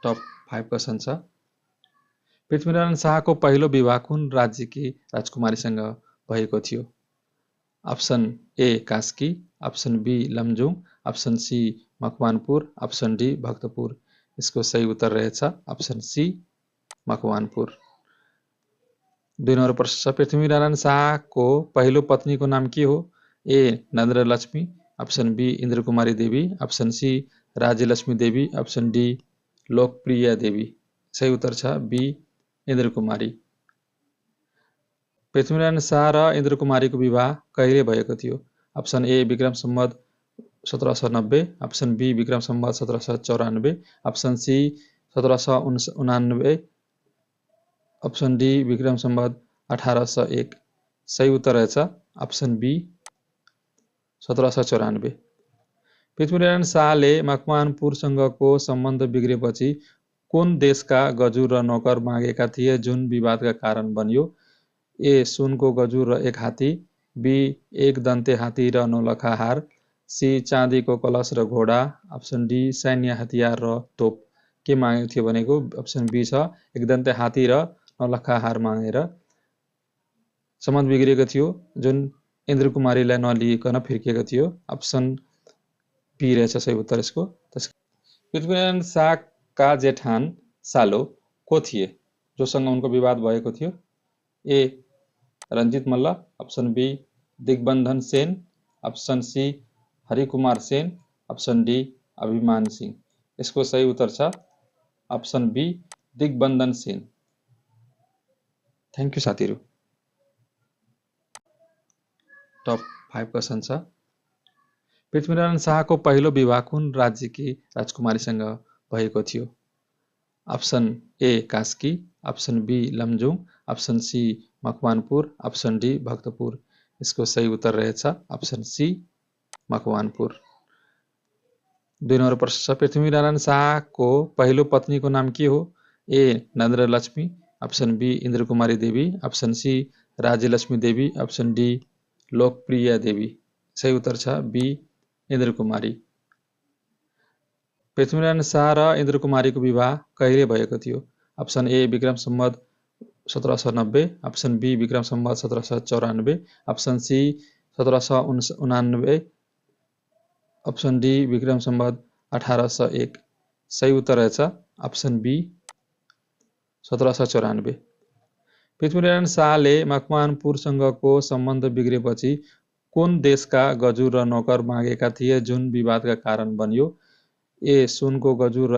Top 5 question छ। पृथ्वीनारायण शाहको पहिलो विवाह कुन राज्यकी राजकुमारीसँग भएको थियो? Option A Kaski, option B Lamjung, option C Makwanpur, option D Bhaktapur. यसको सही उत्तर रहेछ अप्सन सी मकवानपुर। 2 नम्बर प्रश्न छ। पृथ्वीनारायण शाहको पहिलो पत्नीको नाम के हो? A Narendralakshmi, option B Indrakumari Devi, option C Rajyalakshmi Devi, option D Lokapriya Devi. सही उत्तर छ बी इन्द्रकुमारी। पृथ्वीनारायण शाह र इन्द्रकुमारीको विवाह कहिले भएको थियो? Option A Vikram Samvat 1790, option B Vikram Samvat 1794, option C 1789, option D Vikram Samvat 1801। सही उत्तर रहेछ अप्सन बी 1794। पृथ्वीनारायण शाहले मकवानपुरसँगको सम्बन्ध बिग्रेपछि कुन देशका गजुर र नोकर मागेका थिए जुन विवादका कारण बन्यो? ए सुनको गजुर र एक हात्ती, बी एक दन्ते हात्ती र नौलखा हार, सी चाँदीको कलश र घोडा, अप्सन डी सैन्य हतियार र तोप। के मागेको थियो भनेको अप्सन बी छ एकदन्ते हात्ती र नौलखा हार मागेर सम्बन्ध बिग्रेको थियो जुन इन्द्रकुमारीलाई नलिइकन फिर्किएको थियो। अप्सन बी रहेछ सही उत्तर यसको। पृथ्वीनारायण शाहका जेठान सालो को थिए जोसँग उनको विवाद भएको थियो? A Ranjit Malla, option B Digbandhan Sen, option C Harikumar Sen, option D Abhiman Singh. यसको सही उत्तर छ option B Digbandhan Sen. Thank you साथीहरू। टप 5 क्वेसन छ। पृथ्वीनारायण शाहको पहिलो विवाह कुन राज्यकी राजकुमारीसँग भएको थियो? Option A Kaski, option B Lamjung, option C Makwanpur, option D Bhaktapur. यसको सही उत्तर रहेछ अप्सन सी मकवानपुर। 2 नम्बर प्रश्न छ। पृथ्वीनारायण शाहको पहिलो पत्नीको नाम के हो? A Narendralakshmi, option B Indrakumari Devi, option C Rajyalakshmi Devi, option D Lokapriya Devi. सही उत्तर छ बी इन्द्रकुमारी। पृथ्वीनारायण शाह र इन्द्रकुमारीको विवाह कहिले भएको थियो? Option A Vikram Samvat 1790, option B Vikram Samvat 1794, option C 1789, option D Vikram Samvat 1801। सही उत्तर रहेछ अप्सन बी 1794। पृथ्वीनारायण शाहले मकवानपुरसँगको सम्बन्ध बिग्रेपछि कुन देशका गजुर र नोकर मागेका थिए जुन विवादका कारण बन्यो? ए सुनको गजुर